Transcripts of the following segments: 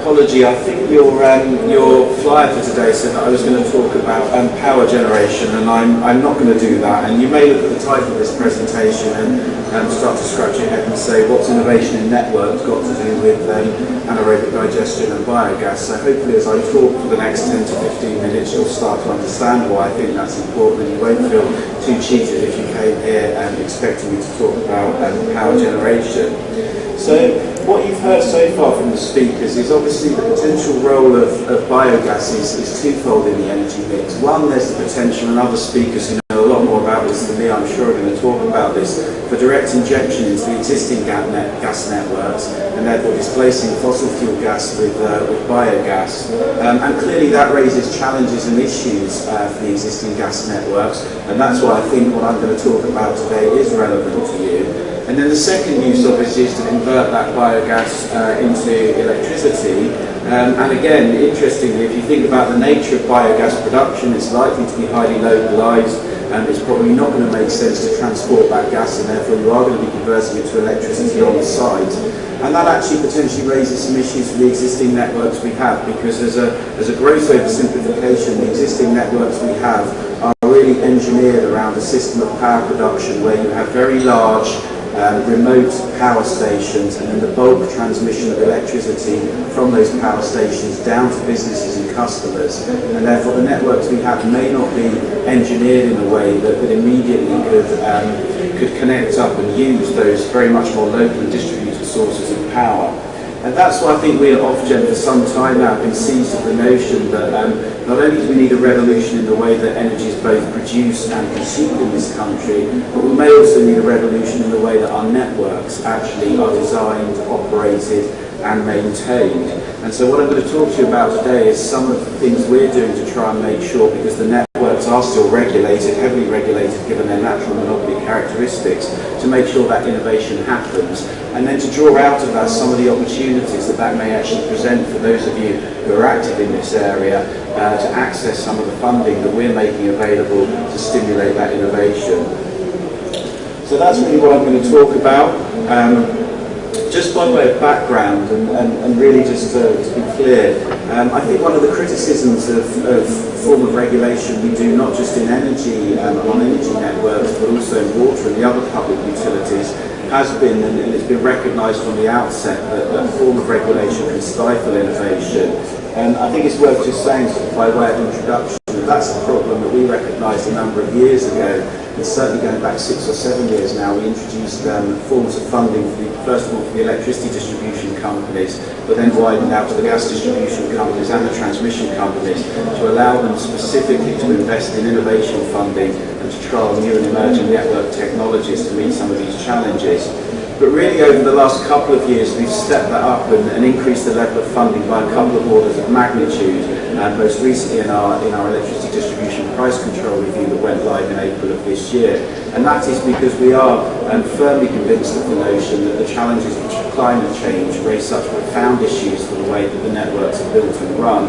apology. I think your flyer for today said that I was going to talk about power generation, and I'm not going to do that. And you may look at the title of this presentation and start to scratch your head and say, what's innovation in networks got to do with anaerobic digestion and biogas? So hopefully as I talk for the next 10 to 15 minutes, you'll start to understand why I think that's important, and you won't feel too cheated if you came here expecting me to talk about power generation. So what you've heard so far from the speakers is obviously the potential role of biogas is twofold in the energy mix. One, there's the potential, and other speakers who know a lot more about this than me, I'm sure, are going to talk about this, for direct injection into the existing gas networks, and therefore displacing fossil fuel gas with biogas. And clearly that raises challenges and issues for the existing gas networks, and that's why I think what I'm going to talk about today is relevant to you. And then the second use obviously is to convert that biogas into electricity. And again, interestingly, if you think about the nature of biogas production, it's likely to be highly localised, and it's probably not going to make sense to transport that gas, and therefore you are going to be converting it to electricity on the site. And that actually potentially raises some issues for the existing networks we have, because as a gross oversimplification, the existing networks we have are really engineered around a system of power production where you have very large remote power stations, and then the bulk transmission of electricity from those power stations down to businesses and customers. And therefore the networks we have may not be engineered in a way that immediately could connect up and use those very much more local and distributed sources of power. And that's why I think we at Ofgem for some time now have been seized of the notion that not only do we need a revolution in the way that energy is both produced and consumed in this country, but we may also need a revolution in the way that our networks actually are designed, operated and maintained. And so what I'm going to talk to you about today is some of the things we're doing to try and make sure, because the networks are still regulated, heavily regulated given their natural monopoly characteristics, to make sure that innovation happens, and then to draw out of that some of the opportunities that may actually present for those of you who are active in this area to access some of the funding that we're making available to stimulate that innovation. So that's really what I'm going to talk about. Just by way of background, and really just to be clear, I think one of the criticisms of form of regulation we do, not just in energy on energy networks, but also in water and the other public utilities, has been, and it's been recognised from the outset, that a form of regulation can stifle innovation. And I think it's worth just saying, by way of introduction, that that's a problem that we recognised a number of years ago. And certainly going back 6 or 7 years now, we introduced forms of funding for first of all for the electricity distribution companies, but then widened out to the gas distribution companies and the transmission companies to allow them specifically to invest in innovation funding and to trial new and emerging network technologies to meet some of these challenges. But really over the last couple of years we've stepped that up and increased the level of funding by a couple of orders of magnitude, and most recently in our electricity distribution price control review that went live in April of this year. And that is because we are firmly convinced of the notion that the challenges of climate change raise such profound issues for the way that the networks are built and run,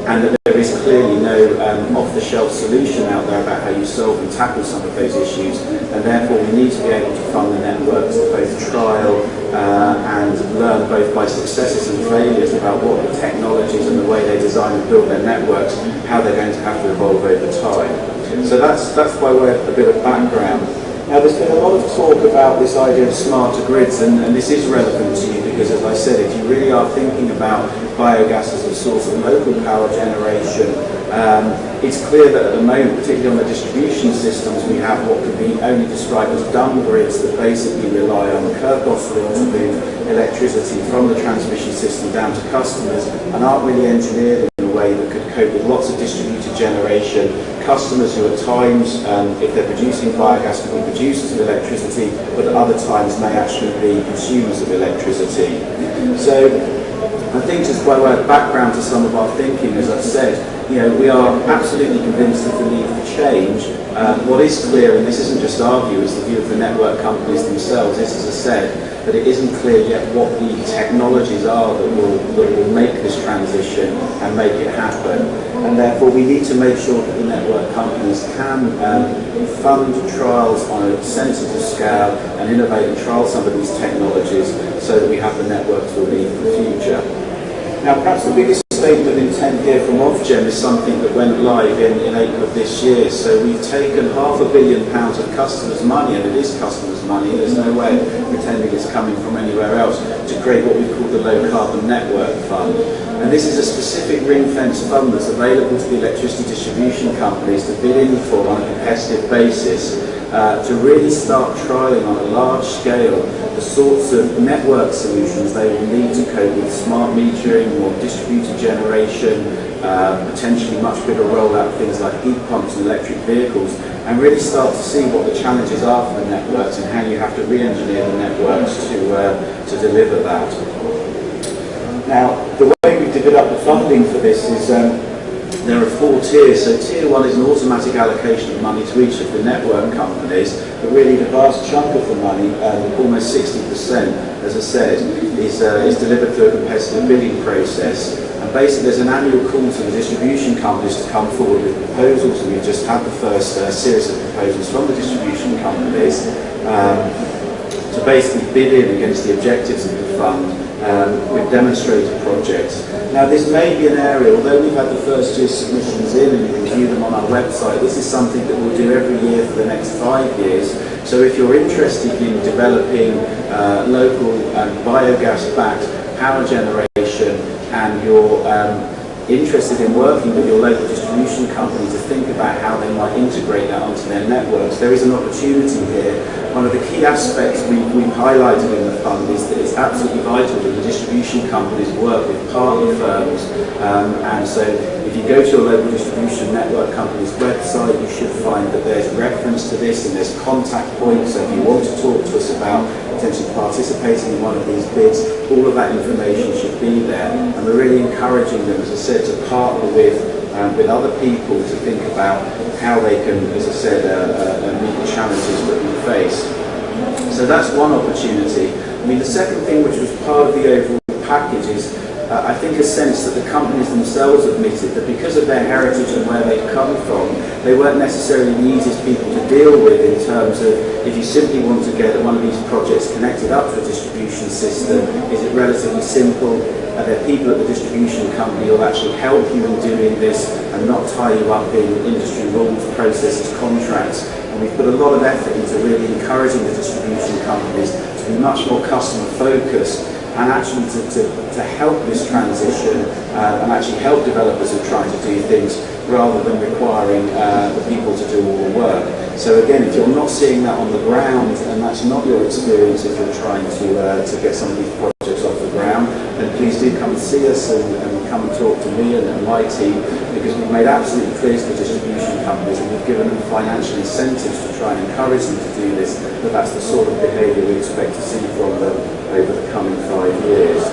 and that there is clearly no off-the-shelf solution out there about how you solve and tackle some of those issues, and therefore we need to be able to fund the networks to both trial and learn both by successes and failures about what the technologies and the way they design and build their networks, how they're going to have to evolve over time. So that's by way of a bit of background. Now there's been a lot of talk about this idea of smarter grids, and this is relevant to you because, as I said, if you really are thinking about biogas as a source of local power generation, it's clear that at the moment, particularly on the distribution systems, we have what could be only described as dumb grids that basically rely on curb bottling to move electricity from the transmission system down to customers, and aren't really engineered in a way that could cope with lots of distributed generation. Customers who at times, if they're producing biogas, can be producers of electricity, but at other times may actually be consumers of electricity. So I think just by way of background to some of our thinking, as I've said, we are absolutely convinced of the need for change. What is clear, and this isn't just our view, it's the view of the network companies themselves, is, as I said, that it isn't clear yet what the technologies are that will make this transition and make it happen. And therefore we need to make sure that the network companies can fund trials on a sensible scale and innovate and trial some of these technologies so that we have the networks we'll need for the future. Now, perhaps the biggest statement of intent here from Ofgem is something that went live in April of this year. So we've taken £500 million of customers' money, and it is customers' money, there's no way of pretending it's coming from anywhere else, to create what we call the Low Carbon Network Fund. And this is a specific ring-fence fund that's available to the electricity distribution companies to bid in for on a competitive basis, to really start trialling on a large scale the sorts of network solutions they will need to cope with smart metering, more distributed generation, potentially much bigger rollout of things like heat pumps and electric vehicles, and really start to see what the challenges are for the networks and how you have to re-engineer the networks to deliver that. Now, the way we've divvied up the funding for this is there are 4 tiers. So tier 1 is an automatic allocation of money to each of the network companies, but really the vast chunk of the money, almost 60%, as I said, is delivered through a competitive bidding process. And basically there's an annual call to the distribution companies to come forward with proposals, and we've just had the first series of proposals from the distribution companies to basically bid in against the objectives of the fund with demonstrator projects. Now, this may be an area, although we've had the first 2 submissions in and you can view them on our website, this is something that we'll do every year for the next 5 years. So if you're interested in developing local biogas-backed power generation, and you're interested in working with your local distribution company to think about how they might integrate that onto their networks, there is an opportunity here. One of the key aspects we've highlighted in the fund is that it's absolutely vital that the distribution companies work with partner firms, and so if you go to a local distribution network company's website, you should find that there's reference to this and there's contact points. So if you want to talk to us about potentially participating in one of these bids, all of that information should be there, and we're really encouraging them, as I said, to partner with other people to think about how they can, as I said, meet the challenges that we face. So that's one opportunity. I mean, the second thing, which was part of the overall package, is I think a sense that the companies themselves admitted that because of their heritage and where they've come from, they weren't necessarily the easiest people to deal with in terms of if you simply want to get one of these projects connected up to a distribution system, is it relatively simple? Are there people at the distribution company who will actually help you in doing this and not tie you up in industry rules, processes, contracts? And we've put a lot of effort into really encouraging the distribution companies to be much more customer focused and actually to help this transition and actually help developers who are trying to do things rather than requiring the people to do all the work. So again, if you're not seeing that on the ground and that's not your experience if you're trying to get some of these projects off the ground, then please do come and see us and come and talk to me and my team, because we've made absolutely clear to the distribution companies and we've given them financial incentives to try and encourage them to do this, but that's the sort of behaviour we expect to see from them over the coming 5 years.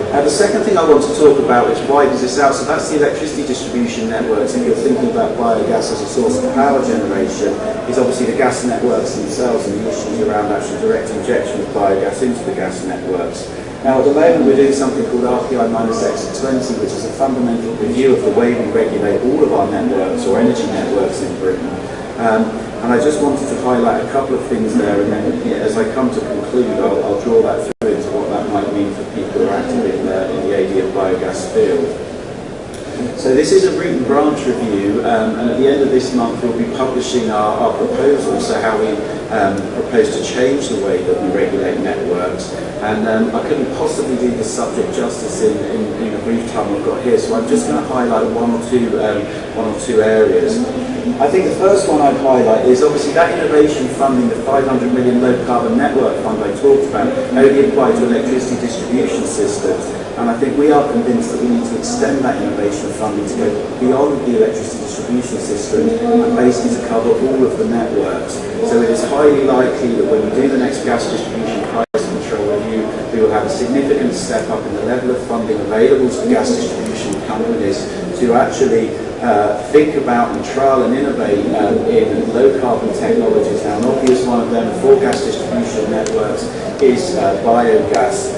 The second thing I want to talk about, which widens this out, so that's the electricity distribution networks. If you're thinking about biogas as a source of power generation, is obviously the gas networks themselves and the issues around actual direct injection of biogas into the gas networks. Now, at the moment, we're doing something called RPI-X20, which is a fundamental review of the way we regulate all of our networks or energy networks in Britain. And I just wanted to highlight a couple of things there, and then as I come to conclude, I'll draw that through into what that might mean for people who are active in the edie and biogas field. So this is a root and branch review, and at the end of this month we'll be publishing our proposals, so how we propose to change the way that we regulate networks. And I couldn't possibly do this subject justice in the brief time we've got here, so I'm just going to highlight one or two areas. I think the first one I'd highlight is obviously that innovation funding, the 500 million low carbon network fund I talked about, only applied to electricity distribution systems. And I think we are convinced that we need to extend that innovation funding to go beyond the electricity distribution system and basically to cover all of the networks. So it is highly likely that when we do the next gas distribution price control review, we will have a significant step up in the level of funding available to the gas distribution companies to actually think about and trial and innovate in low carbon technologies. Now, an obvious one of them for gas distribution networks is biogas.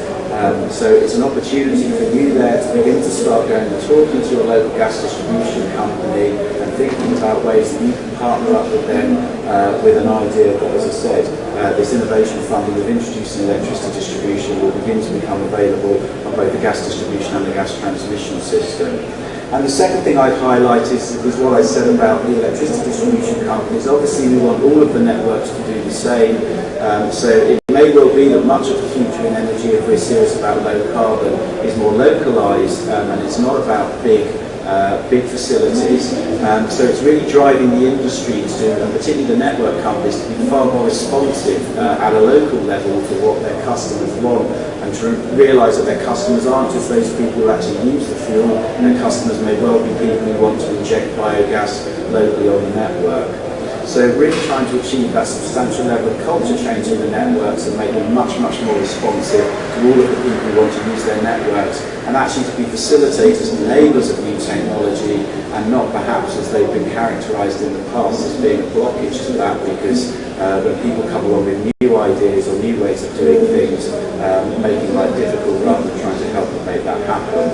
So it's an opportunity for you there to begin to start going and talking to your local gas distribution company and thinking about ways that you can partner up with them with an idea that, as I said, this innovation funding of introducing electricity distribution will begin to become available on both the gas distribution and the gas transmission system. And the second thing I'd highlight is what I said about the electricity distribution companies. Obviously, we want all of the networks to do the same. So it may well be that much of the future in energy, if we're serious about low carbon, is more localised and it's not about big facilities. So it's really driving the industry to, and particularly the network companies, to be far more responsive at a local level to what their customers want, and to realise that their customers aren't just those people who actually use the fuel. Their customers may well be people who want to inject biogas locally on the network. So really trying to achieve that substantial level of culture change in the networks and make them much, much more responsive to all of the people who want to use their networks, and actually to be facilitators and enablers of new technology, and not perhaps as they've been characterised in the past as being a blockage to that, because when people come along with new ideas or new ways of doing things, making life difficult rather than trying to help them make that happen.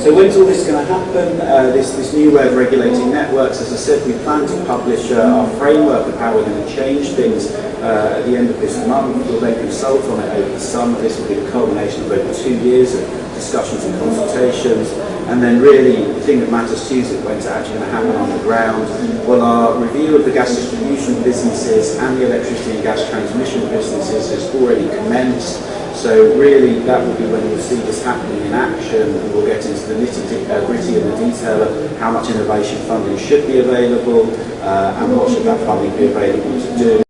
So when's all this going to happen? This new way of regulating networks, as I said, we plan to publish our framework of how we're going to change things at the end of this month. We'll then consult on it over the summer. This will be the culmination of over 2 years of discussions and consultations. And then really the thing that matters to you is when's it actually going to happen on the ground. Well, our review of the gas distribution businesses and the electricity and gas transmission businesses has already commenced. So really that will be when you'll see this happening in action, and we'll get into the nitty-gritty and the detail of how much innovation funding should be available and what should that funding be available to do.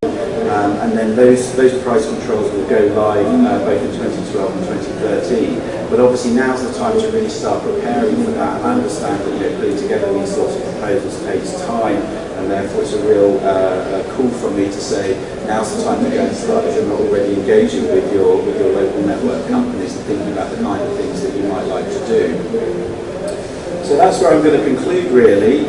And then those price controls will go live both in 2012 and 2013. But obviously now's the time to really start preparing for that, and I understand that putting together these sorts of proposals takes time, and therefore it's a real call from me to say now's the time to go and start, if you're not already engaging with your local network companies and thinking about the kind of things that you might like to do. So that's where I'm going to conclude really.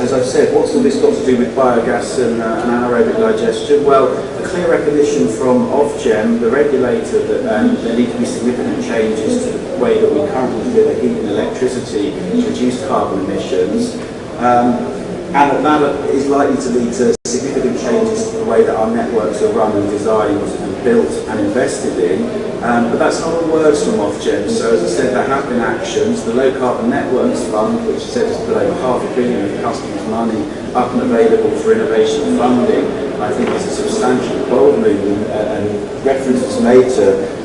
As I've said, what's all this got to do with biogas and anaerobic digestion? Well, a clear recognition from Ofgem, the regulator, that there need to be significant changes to the way that we currently deliver heat and electricity to reduce carbon emissions. And that is likely to lead to significant changes to the way that our networks are run and designed and built and invested in. But that's not all words from Ofgem. So as I said, there have been actions. The Low Carbon Networks Fund, which I said has put over £500 million of customers' money up and available for innovation funding, I think it's a substantial, bold movement, and reference was made to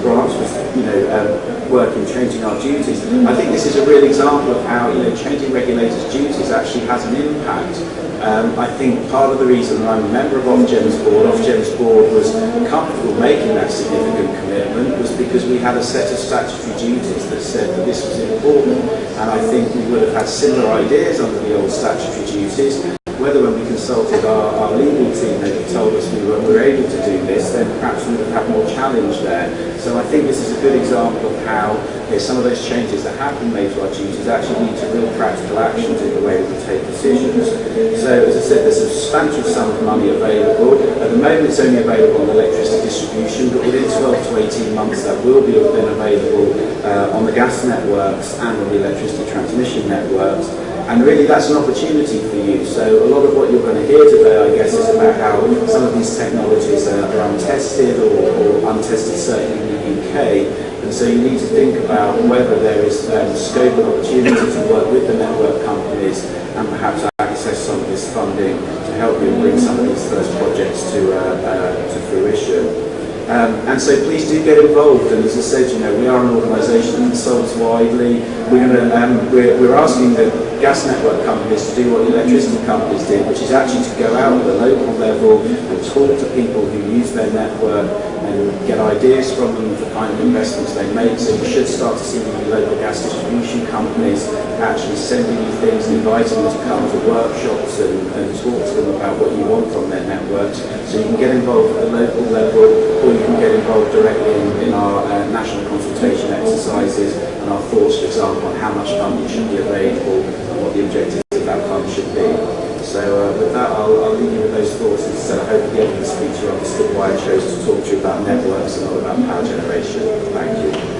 grants with work in changing our duties. I think this is a real example of how changing regulators' duties actually has an impact. I think part of the reason I'm a member of Ofgem's board was comfortable making that significant commitment was because we had a set of statutory duties that said that this was important, and I think we would have had similar ideas under the old statutory duties. Whether when we consulted our legal team they told us we were able to do this, then perhaps we would have had more challenge there. So I think this is a good example of how some of those changes that have been made to our duties actually lead to real practical actions in the way that we take decisions. So as I said, there's a substantial sum of money available. At the moment it's only available on electricity distribution, but within 12 to 18 months that will be then available on the gas networks and on the electricity transmission networks. And really that's an opportunity for you. So a lot of what you're going to hear today, I guess, is about how some of these technologies are untested or untested certainly in the UK. And so you need to think about whether there is scope and opportunity to work with the network companies and perhaps access some of this funding to help you bring some of these first projects to fruition. And so please do get involved. And as I said, we are an organisation that consults widely. We're asking the gas network companies to do what the electricity companies did, which is actually to go out at the local level and talk to people who use their network and get ideas from them for the kind of investments they make. So you should start to see the local gas distribution companies actually sending you things and inviting you to come to workshops and talk to them about what you want from their networks. So you can get involved at the local level, or you can get involved directly in our national consultation exercises and our thoughts, for example, on how much funding should be available and what the objectives of that fund should be. So with that, I'll leave you with those thoughts. said, I hope again you speak to you understood why I chose to talk to you about networks and not about power generation. Thank you.